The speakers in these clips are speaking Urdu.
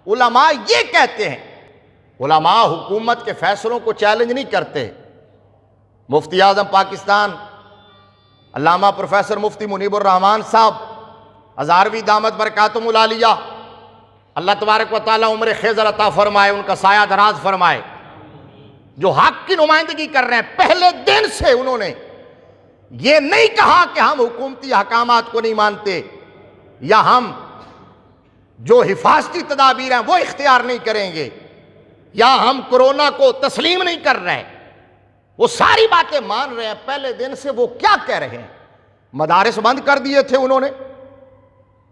علماء یہ کہتے ہیں، علماء حکومت کے فیصلوں کو چیلنج نہیں کرتے۔ مفتی اعظم پاکستان علامہ پروفیسر مفتی منیب الرحمان صاحب ہزارویں دامت برکاتہم العالیہ، اللہ تبارک و تعالیٰ عمر خیزر عطا فرمائے، ان کا سایہ دراز فرمائے، جو حق کی نمائندگی کر رہے ہیں، پہلے دن سے انہوں نے یہ نہیں کہا کہ ہم حکومتی احکامات کو نہیں مانتے یا ہم جو حفاظتی تدابیر ہیں وہ اختیار نہیں کریں گے یا ہم کورونا کو تسلیم نہیں کر رہے، وہ ساری باتیں مان رہے ہیں۔ پہلے دن سے وہ کیا کہہ رہے ہیں؟ مدارس بند کر دیے تھے انہوں نے،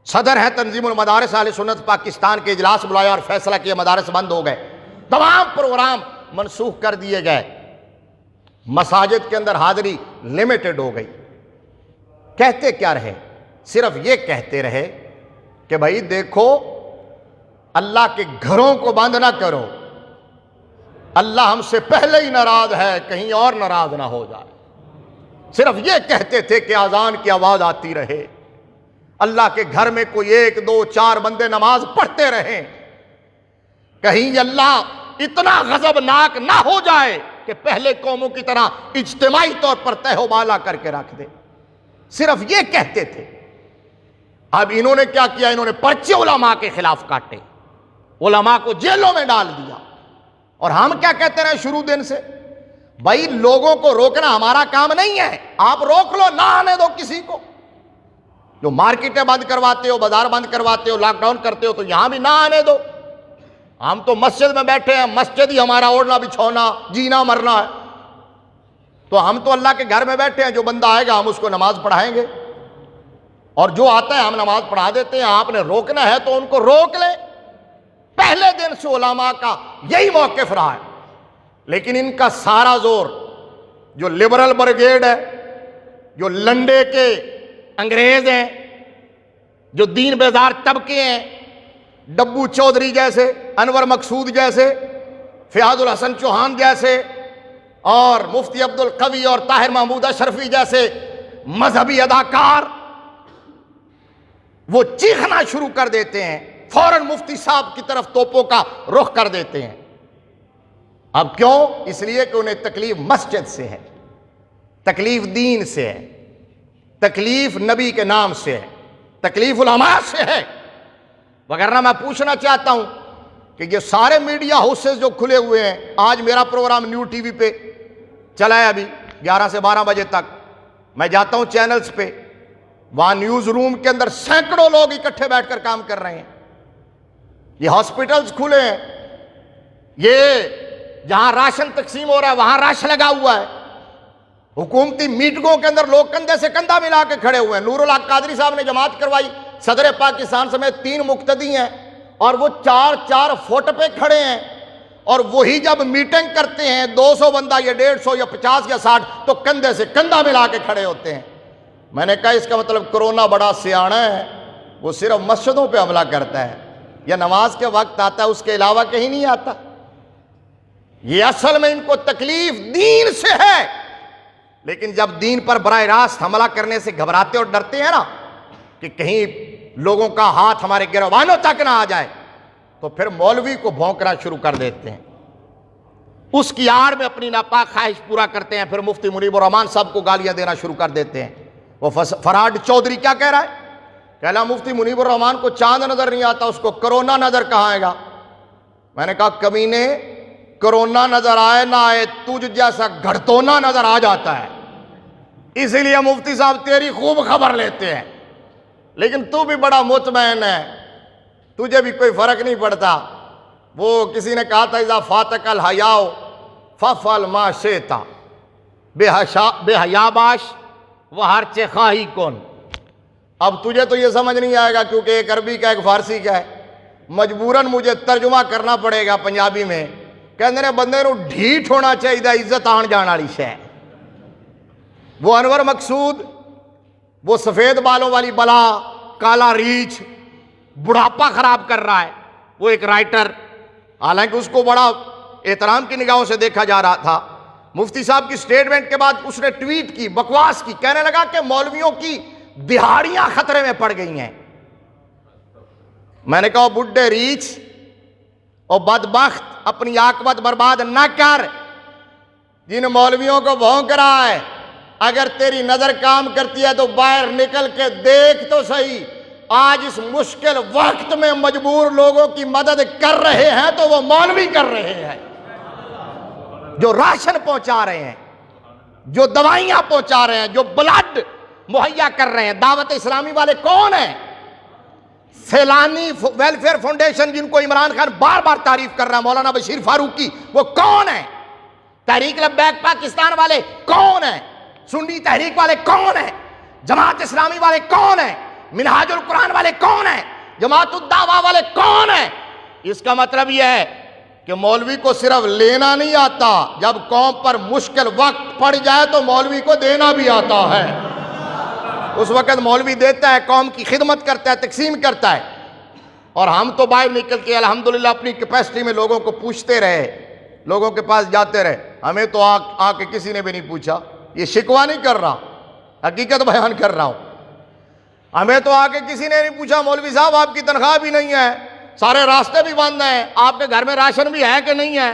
صدر ہیں تنظیم المدارس اہل سنت پاکستان کے اجلاس بلایا اور فیصلہ کیا، مدارس بند ہو گئے، تمام پروگرام منسوخ کر دیے گئے، مساجد کے اندر حاضری لمیٹڈ ہو گئی۔ کہتے کیا رہے؟ صرف یہ کہتے رہے کہ بھائی دیکھو، اللہ کے گھروں کو بند نہ کرو، اللہ ہم سے پہلے ہی ناراض ہے، کہیں اور ناراض نہ ہو جائے۔ صرف یہ کہتے تھے کہ اذان کی آواز آتی رہے، اللہ کے گھر میں کوئی 1 2 4 بندے نماز پڑھتے رہیں، کہیں اللہ اتنا غضبناک نہ ہو جائے کہ پہلے قوموں کی طرح اجتماعی طور پر تہ و بالا کر کے رکھ دے۔ صرف یہ کہتے تھے۔ اب انہوں نے کیا کیا؟ انہوں نے پرچے علماء کے خلاف کاٹے، علماء کو جیلوں میں ڈال دیا۔ اور ہم کیا کہتے رہے شروع دن سے؟ بھائی لوگوں کو روکنا ہمارا کام نہیں ہے، آپ روک لو، نہ آنے دو کسی کو۔ جو مارکیٹیں بند کرواتے ہو، بازار بند کرواتے ہو، لاک ڈاؤن کرتے ہو، تو یہاں بھی نہ آنے دو۔ ہم تو مسجد میں بیٹھے ہیں، مسجد ہی ہمارا اوڑھنا بچھونا جینا مرنا ہے، تو ہم تو اللہ کے گھر میں بیٹھے ہیں، جو بندہ آئے گا ہم اس کو نماز پڑھائیں گے، اور جو آتا ہے ہم نماز پڑھا دیتے ہیں۔ آپ نے روکنا ہے تو ان کو روک لیں۔ پہلے دن سے علماء کا یہی موقف رہا ہے، لیکن ان کا سارا زور جو لبرل بریگیڈ ہے، جو لنڈے کے انگریز ہیں، جو دین بیدار طبقے ہیں، ڈبو چودھری جیسے، انور مقصود جیسے، فیاض الحسن چوہان جیسے، اور مفتی عبد القوی اور طاہر محمود اشرفی جیسے مذہبی اداکار، وہ چیخنا شروع کر دیتے ہیں، فوراً مفتی صاحب کی طرف توپوں کا رخ کر دیتے ہیں۔ اب کیوں؟ اس لیے کہ انہیں تکلیف مسجد سے ہے، تکلیف دین سے ہے، تکلیف نبی کے نام سے ہے، تکلیف علماء سے ہے۔ وگرنہ میں پوچھنا چاہتا ہوں کہ یہ سارے میڈیا ہاؤسز جو کھلے ہوئے ہیں، آج میرا پروگرام نیو ٹی وی پہ چلا ہے، ابھی 11 سے 12 بجے تک میں جاتا ہوں چینلز پہ، وہاں نیوز روم کے اندر سینکڑوں لوگ اکٹھے بیٹھ کر کام کر رہے ہیں۔ یہ ہاسپٹلز کھلے ہیں، یہ جہاں راشن تقسیم ہو رہا ہے وہاں رش لگا ہوا ہے، حکومتی میٹنگوں کے اندر لوگ کندھے سے کندھا ملا کے کھڑے ہوئے ہیں۔ نور الحق قادری صاحب نے جماعت کروائی، صدر پاکستان سمیت 3 مقتدی ہیں، اور وہ 4 فٹ پہ کھڑے ہیں، اور وہی جب میٹنگ کرتے ہیں 200 بندہ یا 150 یا 50 یا 60 تو کندھے سے کندھا ملا کے کھڑے ہوتے ہیں۔ میں نے کہا اس کا مطلب کرونا بڑا سیاںا ہے، وہ صرف مسجدوں پہ حملہ کرتا ہے یا نماز کے وقت آتا ہے، اس کے علاوہ کہیں نہیں آتا۔ یہ اصل میں ان کو تکلیف دین سے ہے، لیکن جب دین پر براہ راست حملہ کرنے سے گھبراتے اور ڈرتے ہیں نا کہ کہیں لوگوں کا ہاتھ ہمارے گروانوں تک نہ آ جائے، تو پھر مولوی کو بھونکنا شروع کر دیتے ہیں، اس کی آڑ میں اپنی ناپاک خواہش پورا کرتے ہیں، پھر مفتی منیب الرحمان صاحب کو گالیاں دینا شروع کر دیتے ہیں۔ وہ فراڈ چودھری کیا کہہ رہا ہے؟ کہلا مفتی منیب الرحمان کو چاند نظر نہیں آتا، اس کو کرونا نظر کہاں آئے گا؟ میں نے کہا کمینے، کرونا نظر آئے نہ آئے، تجھ جیسا گھڑتونا نظر آ جاتا ہے، اسی لیے مفتی صاحب تیری خوب خبر لیتے ہیں، لیکن تو بھی بڑا مطمئن ہے، تجھے بھی کوئی فرق نہیں پڑتا۔ وہ کسی نے کہا تھا اذا فاتک الحیاء فافعل ما شئت، بے حیا باش وہ ہر چے خواہی کن۔ اب تجھے تو یہ سمجھ نہیں آئے گا کیونکہ ایک عربی کا ایک فارسی کا ہے، مجبوراً مجھے ترجمہ کرنا پڑے گا پنجابی میں۔ کہندے نے بندے نو ڈھیٹ ہونا چاہیے، عزت آن جان والی شے۔ وہ انور مقصود، وہ سفید بالوں والی بلا، کالا ریچھ، بڑھاپا خراب کر رہا ہے، وہ ایک رائٹر، حالانکہ اس کو بڑا احترام کی نگاہوں سے دیکھا جا رہا تھا۔ مفتی صاحب کی سٹیٹمنٹ کے بعد اس نے ٹویٹ کی، بکواس کی، کہنے لگا کہ مولویوں کی دہاڑیاں خطرے میں پڑ گئی ہیں۔ میں نے کہا بڈھے ریچھ، اور بدبخت اپنی عاقبت برباد نہ کر. جن مولویوں کو بھونک رہا ہے، اگر تیری نظر کام کرتی ہے تو باہر نکل کے دیکھ تو صحیح. آج اس مشکل وقت میں مجبور لوگوں کی مدد کر رہے ہیں تو وہ مولوی کر رہے ہیں، جو راشن پہنچا رہے ہیں، جو دوائیاں پہنچا رہے ہیں، جو بلڈ مہیا کر رہے ہیں. دعوت اسلامی والے کون ہیں؟ سیلانی ویلفیئر فاؤنڈیشن، جن کو عمران خان بار بار تعریف کر رہا ہے، مولانا بشیر فاروقی، وہ کون ہیں؟ تحریک لبیک پاکستان والے کون ہیں؟ سنی تحریک والے کون ہیں؟ جماعت اسلامی والے کون ہیں؟ منہاج القرآن والے کون ہیں؟ جماعت الدعوہ والے کون ہیں؟ اس کا مطلب یہ ہے کہ مولوی کو صرف لینا نہیں آتا، جب قوم پر مشکل وقت پڑ جائے تو مولوی کو دینا بھی آتا ہے. اس وقت مولوی دیتا ہے، قوم کی خدمت کرتا ہے، تقسیم کرتا ہے. اور ہم تو باہر نکل کے الحمدللہ اپنی کیپیسٹی میں لوگوں کو پوچھتے رہے، لوگوں کے پاس جاتے رہے. ہمیں تو آ کے کسی نے بھی نہیں پوچھا. یہ شکوہ نہیں کر رہا، حقیقت بیان کر رہا ہوں. ہمیں تو آ کے کسی نے نہیں پوچھا مولوی صاحب آپ کی تنخواہ بھی نہیں ہے، سارے راستے بھی بند ہیں، آپ کے گھر میں راشن بھی ہے کہ نہیں ہے.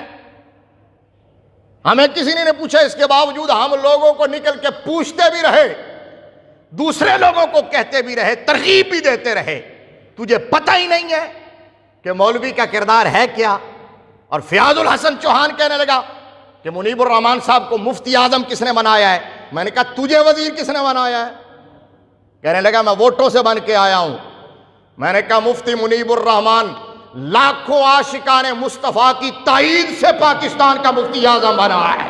ہمیں کسی نے نہیں پوچھا. اس کے باوجود ہم لوگوں کو نکل کے پوچھتے بھی رہے، دوسرے لوگوں کو کہتے بھی رہے، ترغیب بھی دیتے رہے. تجھے پتہ ہی نہیں ہے کہ مولوی کا کردار ہے کیا. اور فیاض الحسن چوہان کہنے لگا کہ منیب الرحمان صاحب کو مفتی اعظم کس نے بنایا ہے؟ میں نے کہا تجھے وزیر کس نے بنایا ہے؟ کہنے لگا میں ووٹوں سے بن کے آیا ہوں. میں نے کہا مفتی منیب الرحمان لاکھوں عاشقان مصطفیٰ کی تائید سے پاکستان کا مفتی اعظم بنا ہے.